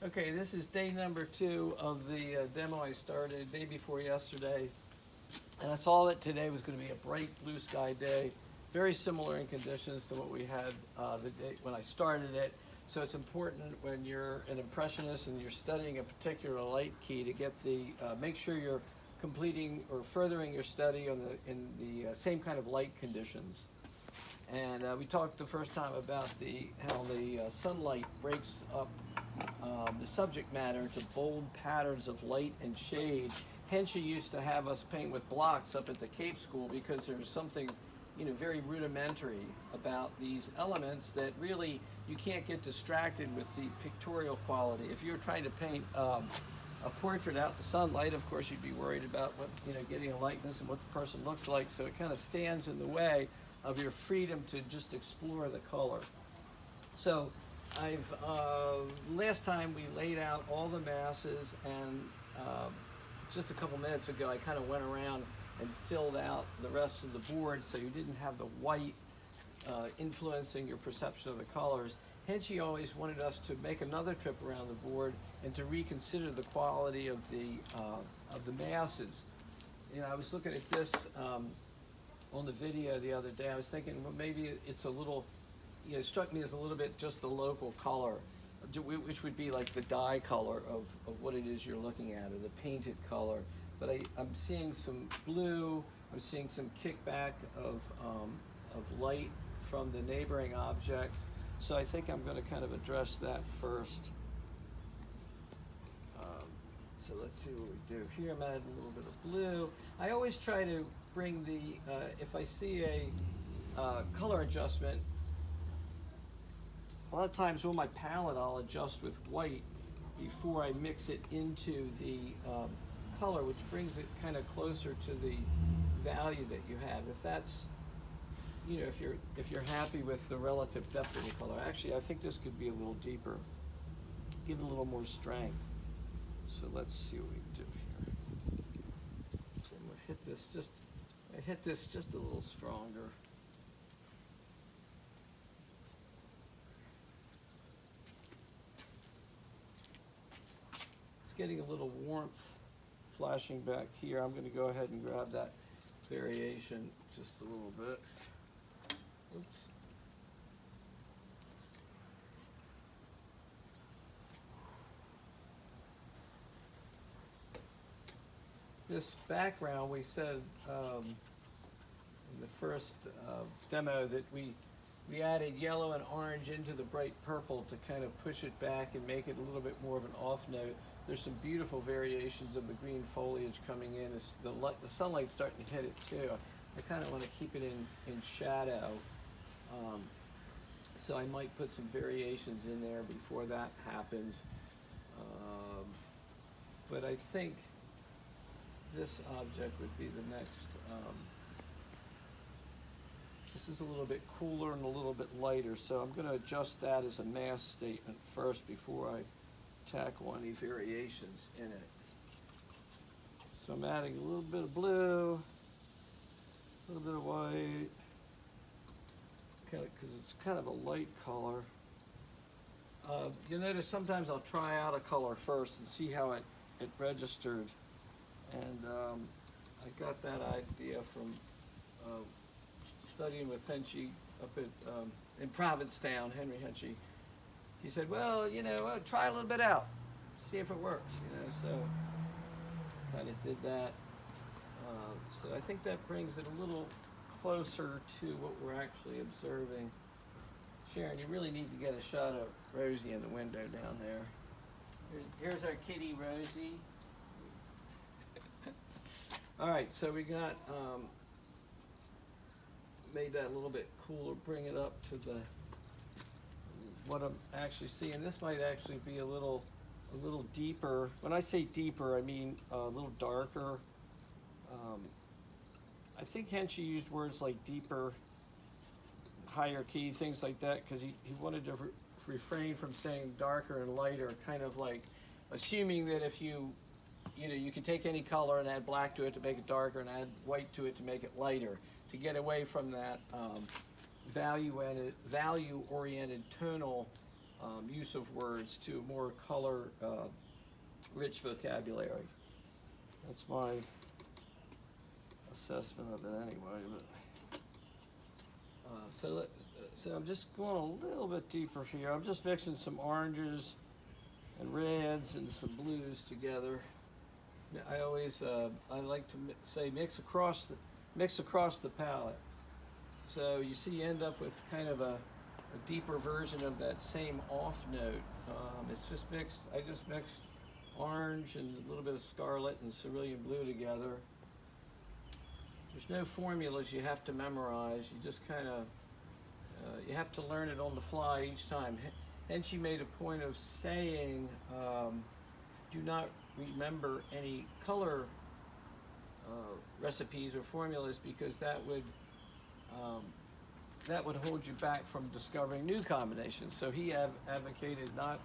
Okay, this is day number 2 of the demo I started day before yesterday. And I saw that today was going to be a bright blue sky day, very similar in conditions to what we had the day when I started it. So it's important when you're an impressionist and you're studying a particular light key to get make sure you're completing or furthering your study in the same kind of light conditions. And we talked the first time about how the sunlight breaks up the subject matter into bold patterns of light and shade. Hensche used to have us paint with blocks up at the Cape School because there was something, very rudimentary about these elements that really you can't get distracted with the pictorial quality. If you're trying to paint a portrait out in the sunlight, of course you'd be worried about getting a likeness and what the person looks like. So it kind of stands in the way of your freedom to just explore the color. So last time we laid out all the masses, and just a couple minutes ago I kind of went around and filled out the rest of the board so you didn't have the white influencing your perception of the colors. Hensche always wanted us to make another trip around the board and to reconsider the quality of the masses. I was looking at this on the video the other day. I was thinking, well, maybe it's a little, it struck me as a little bit just the local color, which would be like the dye color of what it is you're looking at, or the painted color. But I'm seeing some blue, I'm seeing some kickback of light from the neighboring objects. So I think I'm going to kind of address that first. So let's see what we do here. I'm adding a little bit of blue. I always try to bring if I see a color adjustment, a lot of times on my palette I'll adjust with white before I mix it into the color, which brings it kind of closer to the value that you have. If that's, if you're happy with the relative depth of the color. Actually, I think this could be a little deeper, give it a little more strength. So let's see what we do here. So I'm going to hit this just a little stronger. It's getting a little warmth flashing back here. I'm going to go ahead and grab that variation just a little bit. Oops. This background, we said in the first demo that we added yellow and orange into the bright purple to kind of push it back and make it a little bit more of an off note. There's some beautiful variations of the green foliage coming in. The sunlight's starting to hit it too. I kind of want to keep it in shadow. So I might put some variations in there before that happens. But I think this object would be the next. This is a little bit cooler and a little bit lighter, so I'm going to adjust that as a mass statement first before I tackle any variations in it. So I'm adding a little bit of blue, a little bit of white, because it's kind of a light color. You'll notice sometimes I'll try out a color first and see how it registered. And I got that idea from studying with Hensche up in Provincetown, Henry Hensche. He said, well, try a little bit out, see if it works, so kind of did that. So I think that brings it a little closer to what we're actually observing. Sharon, you really need to get a shot of Rosie in the window down there. Here's our kitty, Rosie. All right, so we got made that a little bit cooler, bring it up to what I'm actually seeing. This might actually be a little deeper. When I say deeper, I mean a little darker. I think Hensche used words like deeper, higher key, things like that, because he wanted to refrain from saying darker and lighter, kind of like assuming that if you can take any color and add black to it to make it darker and add white to it to make it lighter, to get away from that value-oriented tonal use of words to more color rich vocabulary. That's my assessment of it anyway. But so I'm just going a little bit deeper here. I'm just mixing some oranges and reds and some blues together. I always I like to say mix across the palette. So you see, you end up with kind of a deeper version of that same off note. It's just mixed. I just mixed orange and a little bit of scarlet and cerulean blue together. There's no formulas you have to memorize. You just kind of you have to learn it on the fly each time. Hensche made a point of saying, do not remember any color recipes or formulas, because that would hold you back from discovering new combinations. So he advocated not,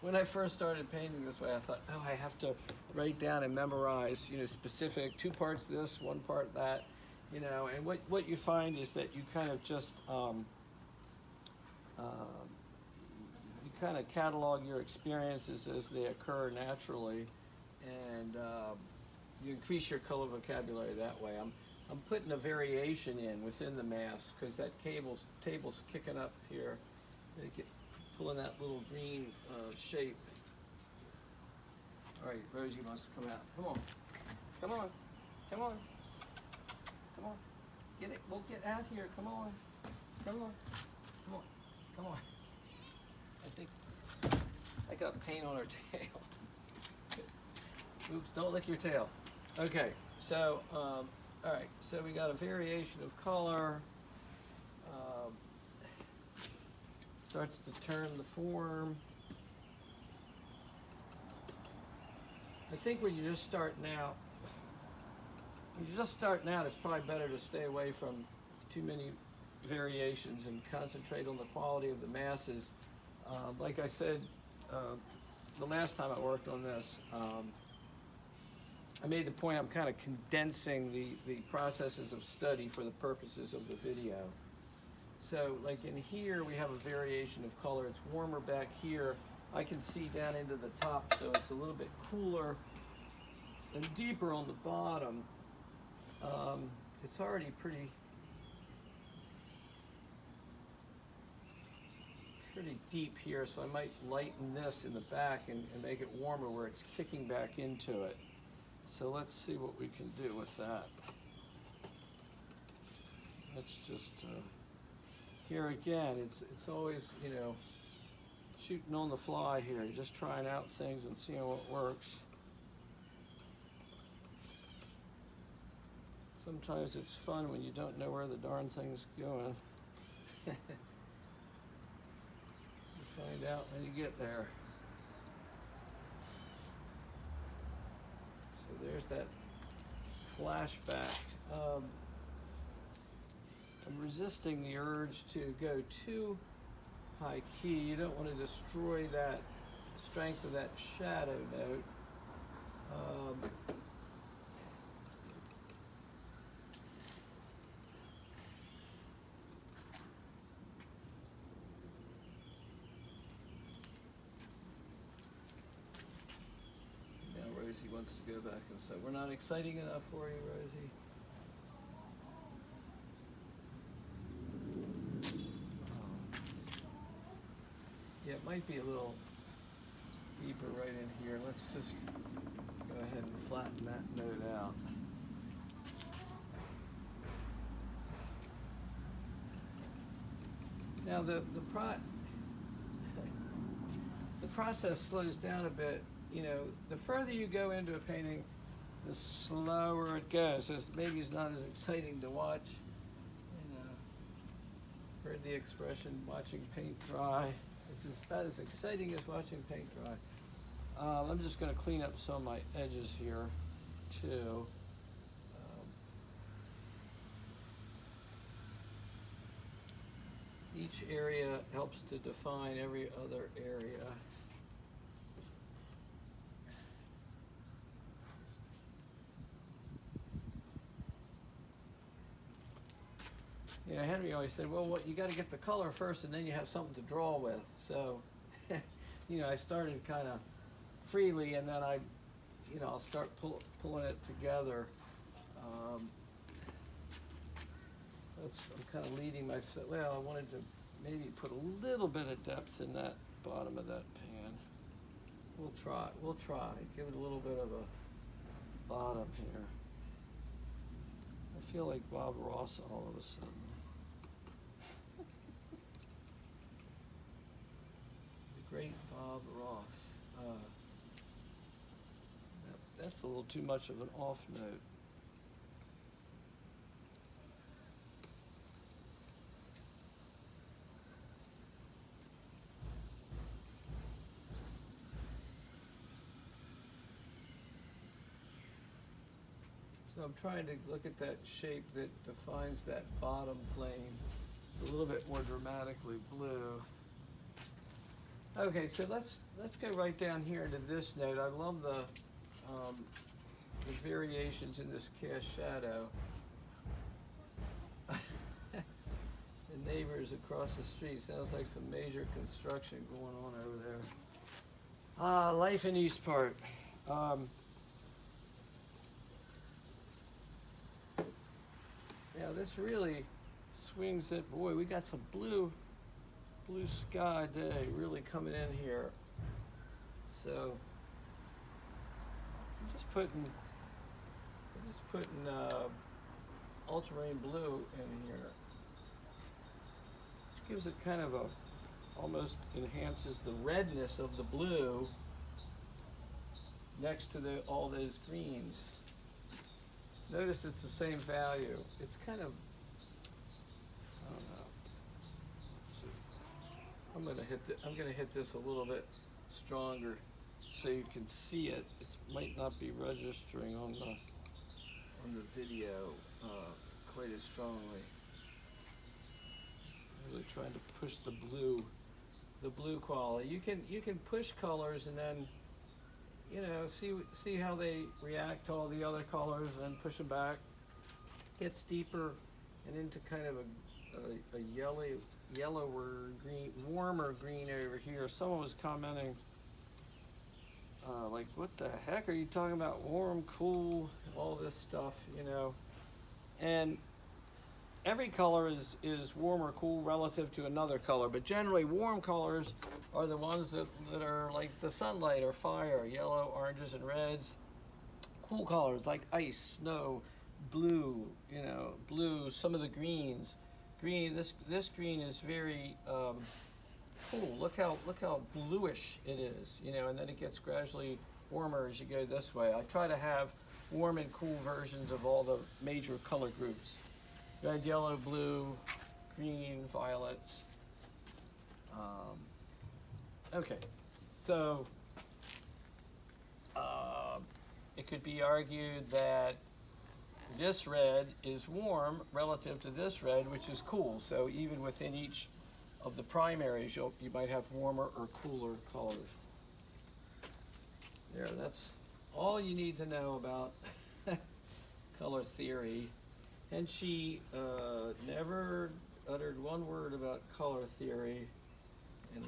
when I first started painting this way, I thought, oh, I have to write down and memorize, specific 2 parts this, 1 part that, and what you find is that you kind of just, you kind of catalog your experiences as they occur naturally, and you increase your color vocabulary that way. I'm putting a variation in within the mask because that table's kicking up here. Pulling that little green shape. All right, Rosie wants to come out. Come on. Come on. Come on. Come on. Get it. We'll get out here. Come on. Come on. Come on. Come on. I think I got paint on her tail. Oops, don't lick your tail. Okay, so, all right, so we got a variation of color. Starts to turn the form. I think when you're just starting out, it's probably better to stay away from too many variations and concentrate on the quality of the masses. Like I said, the last time I worked on this, I made the point I'm kind of condensing the processes of study for the purposes of the video. So like in here, we have a variation of color. It's warmer back here. I can see down into the top, so it's a little bit cooler and deeper on the bottom. It's already pretty deep here, so I might lighten this in the back and make it warmer where it's kicking back into it. So let's see what we can do with that. Let's just, here again, it's always, shooting on the fly here, just trying out things and seeing what works. Sometimes it's fun when you don't know where the darn thing's going. You find out when you get there. So there's that flashback. I'm resisting the urge to go too high key. You don't want to destroy that strength of that shadow note. Now Rosie wants to go back and say, we're not exciting enough for you, Rosie. Yeah, it might be a little deeper right in here. Let's just go ahead and flatten that note out. Now the process slows down a bit. The further you go into a painting, the slower it goes. So maybe it's not as exciting to watch. Heard the expression, watching paint dry. It's about as exciting as watching paint dry. I'm just going to clean up some of my edges here, too. Each area helps to define every other area. Henry always said, well, you got to get the color first, and then you have something to draw with. So, I started kind of freely, and then I'll start pulling it together. I'm kind of leading myself. Well, I wanted to maybe put a little bit of depth in that bottom of that pan. We'll try. Give it a little bit of a bottom here. I feel like Bob Ross all of a sudden. The great Bob Ross. That's a little too much of an off note. So I'm trying to look at that shape that defines that bottom plane. It's a little bit more dramatically blue. Okay, so let's go right down here into this note. I love the variations in this cast shadow. The neighbors across the street, sounds like some major construction going on over there. Life in East Park. Yeah, this really swings it. Boy, we got some blue sky day really coming in here. So I'm just putting ultramarine blue in here. Which gives it kind of almost enhances the redness of the blue next to all those greens. Notice it's the same value. It's kind of, I don't know. Let's see. I'm gonna hit this a little bit stronger so you can see it. It might not be registering on the video quite as strongly. Really trying to push the blue quality. You can push colors and then see how they react to all the other colors, and then push them back. Gets deeper and into kind of a yellower green, warmer green over here. Someone was commenting, like, what the heck are you talking about? Warm, cool, all this stuff, And every color is warm or cool relative to another color, but generally warm colors are the ones that are like the sunlight or fire, yellow, oranges, and reds. Cool colors like ice, snow, blue, blue, some of the greens. Green, this green is very cool. Look how bluish it is, and then it gets gradually warmer as you go this way. I try to have warm and cool versions of all the major color groups. Red, yellow, blue, green, violets. Okay, so it could be argued that this red is warm relative to this red, which is cool. So even within each of the primaries, you might have warmer or cooler colors. There, that's all you need to know about color theory. Hensche never uttered one word about color theory in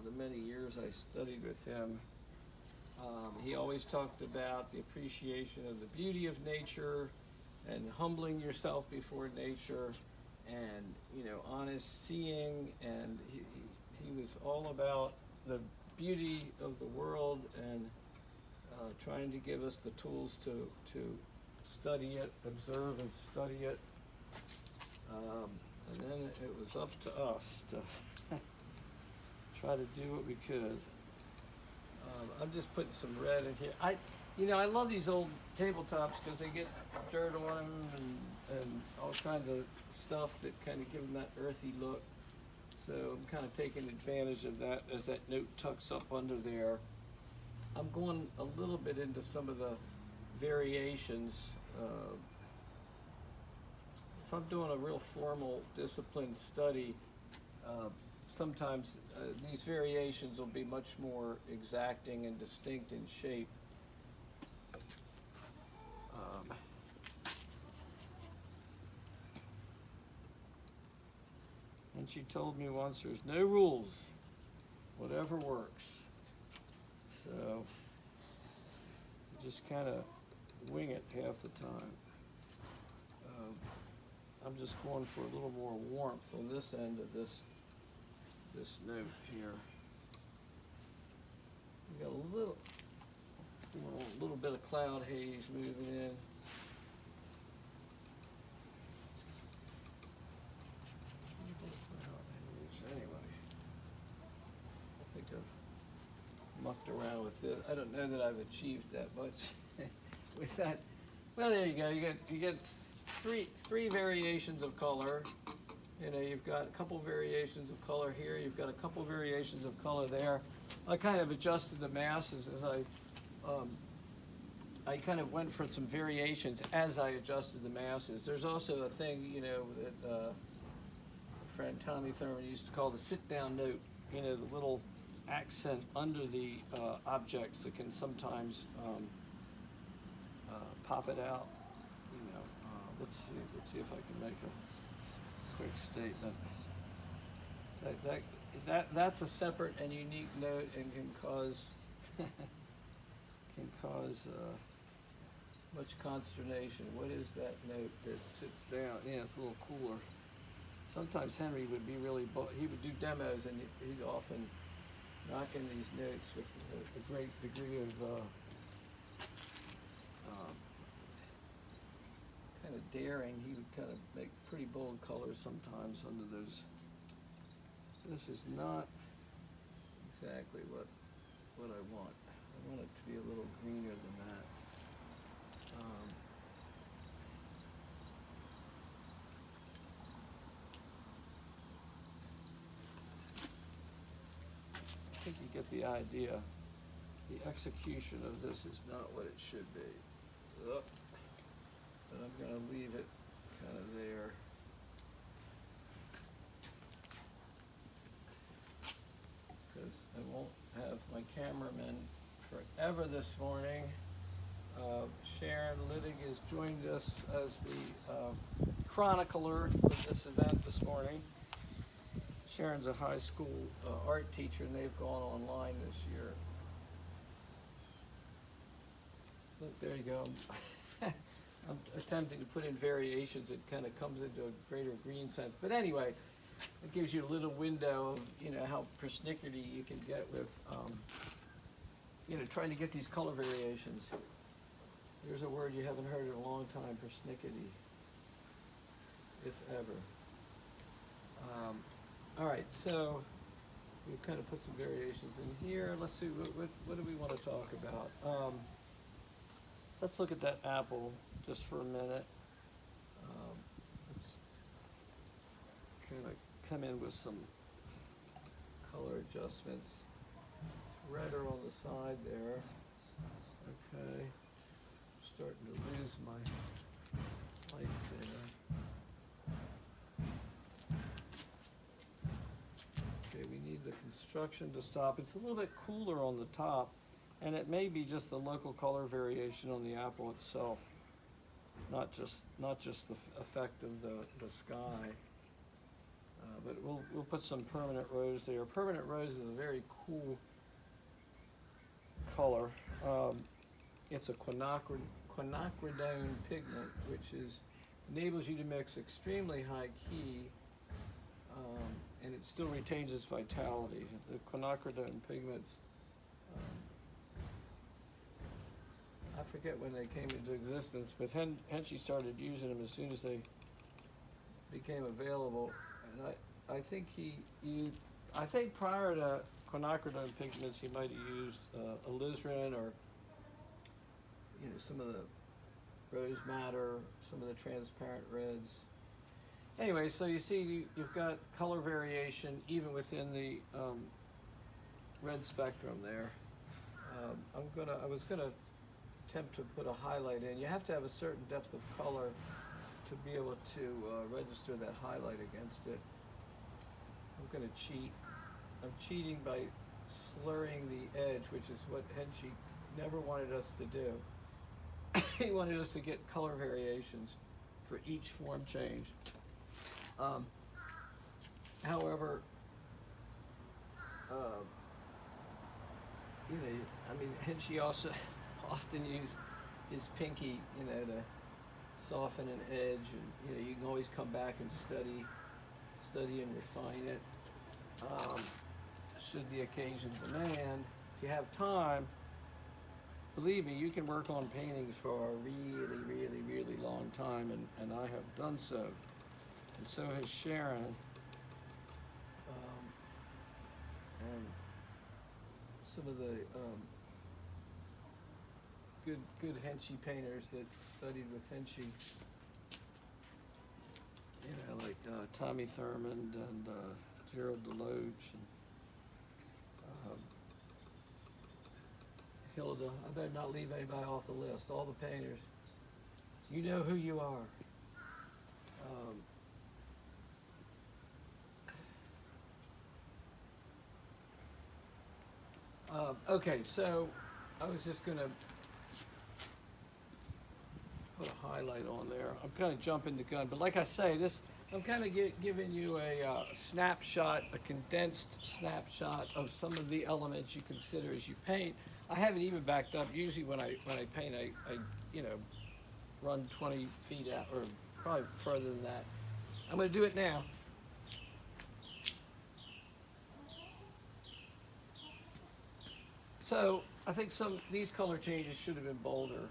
the many years I studied with him. He always talked about the appreciation of the beauty of nature and humbling yourself before nature, and honest seeing, and he was all about the beauty of the world and trying to give us the tools to study it, observe and study it, and then it was up to us to try to do what we could. I'm just putting some red in here. I love these old tabletops because they get dirt on them and all kinds of stuff that kind of give them that earthy look. So I'm kind of taking advantage of that as that note tucks up under there. I'm going a little bit into some of the variations. If I'm doing a real formal, disciplined study, sometimes these variations will be much more exacting and distinct in shape. And she told me once, there's no rules, whatever works. So you just kind of wing it half the time. I'm just going for a little more warmth on this end of this note here. We got a little bit of cloud haze moving in. Anyway, I think I've mucked around with it. I don't know that I've achieved that much with that. Well, there you go. You get three variations of color. You know, you've got a couple variations of color here. You've got a couple variations of color there. I kind of adjusted the masses as I kind of went for some variations as I adjusted the masses. There's also a thing, you know, that friend Tommy Thurman used to call the sit-down note, you know, the little accent under the objects that can sometimes pop it out. You know, let's see if I can make a quick statement. That's a separate and unique note and can cause much consternation. What is that note that sits down? Yeah, it's a little cooler. Sometimes Henry would be really, he would do demos and he'd often knock in these notes with a great degree of kind of daring. He would kind of make pretty bold colors sometimes under those. This is not exactly what I want. I want it to be a little greener than that. I think you get the idea. The execution of this is not what it should be. But I'm going to leave it kind of there. Because I won't have my cameraman forever this morning. Sharon Littig has joined us as the chronicler for this event this morning. Sharon's a high school art teacher, and they've gone online this year. Look, there you go. I'm attempting to put in variations. It kind of comes into a greater green sense. But anyway, it gives you a little window of, you know, how persnickety you can get with, you know, trying to get these color variations. There's a word you haven't heard in a long time, persnickety, if ever. All right, so we've kind of put some variations in here. Let's see, what do we want to talk about? Let's look at that apple just for a minute. Let's kind of come in with some color adjustments. Redder on the side there. Okay. Starting to lose my light there. Okay, we need the construction to stop. It's a little bit cooler on the top, and it may be just the local color variation on the apple itself, not just the effect of the sky. But we'll put some permanent rose there. Permanent rose is a very cool color. It's a quinacridone pigment, which enables you to mix extremely high key, and it still retains its vitality. The quinacridone pigments, I forget when they came into existence, but Hensche started using them as soon as they became available. And I think I think prior to quinacridone pigments, he might have used alizarin or, you know, some of the rose madder, some of the transparent reds. Anyway, so you see you've got color variation even within the red spectrum there. I was gonna attempt to put a highlight in. You have to have a certain depth of color to be able to register that highlight against it. I'm going to cheat. I'm cheating by slurring the edge, which is what Hensche never wanted us to do. He wanted us to get color variations for each form change. However, you know, I mean, Hensche also often used his pinky, you know, to soften an edge, and you know, you can always come back and study and refine it. Should the occasion demand, if you have time, believe me, you can work on paintings for a really, really, really long time, and I have done so, and so has Sharon. And some of the good Hensche painters that studied with Hensche, you know, like Tommy Thurmond and Gerald Deloge and Hilda. I better not leave anybody off the list. All the painters, you know who you are. Okay, so I was just going to put a highlight on there. I'm kind of jumping the gun, but like I say, I'm kind of giving you a snapshot, a condensed snapshot of some of the elements you consider as you paint. I haven't even backed up. Usually when I paint, I you know, run 20 feet out, or probably further than that. I'm going to do it now. So I think these color changes should have been bolder.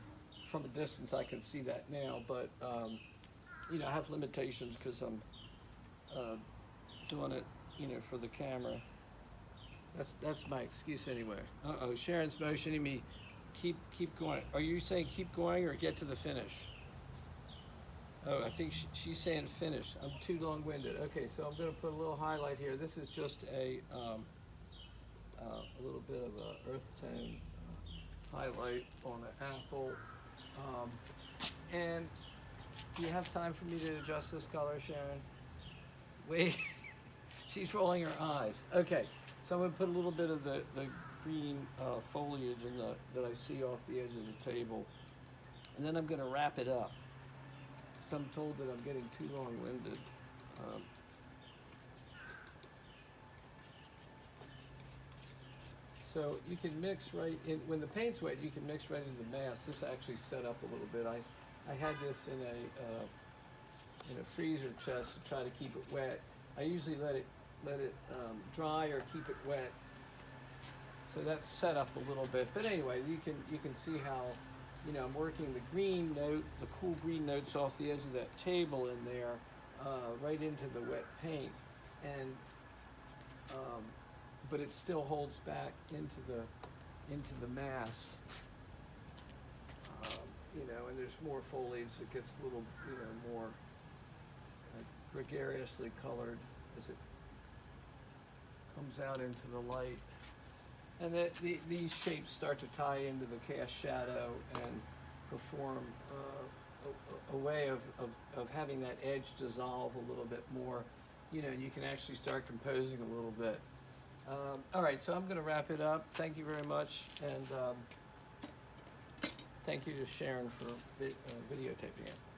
From a distance, I can see that now, but you know, I have limitations because I'm doing it, you know, for the camera. That's my excuse anyway. Uh-oh, Sharon's motioning me. Keep going. Are you saying keep going or get to the finish? Oh, I think she's saying finish. I'm too long-winded. Okay, so I'm going to put a little highlight here. This is just a little bit of a earth tone highlight on the apple. And do you have time for me to adjust this color, Sharon? Wait, she's rolling her eyes. Okay, so I'm going to put a little bit of the green foliage that I see off the edge of the table. And then I'm going to wrap it up. So I'm told that I'm getting too long-winded. So you can mix right in, when the paint's wet, you can mix right into the mass. This actually set up a little bit. I had this in a freezer chest to try to keep it wet. I usually let it dry or keep it wet. So that's set up a little bit. But anyway, you can see how, you know, I'm working the green note, the cool green notes off the edge of that table in there, right into the wet paint, and but it still holds back into the mass, you know, and there's more foliage that gets a little, you know, more gregariously colored as it comes out into the light. And these shapes start to tie into the cast shadow and perform a way of having that edge dissolve a little bit more. You know, you can actually start composing a little bit. All right, so I'm going to wrap it up. Thank you very much, and thank you to Sharon for videotaping it.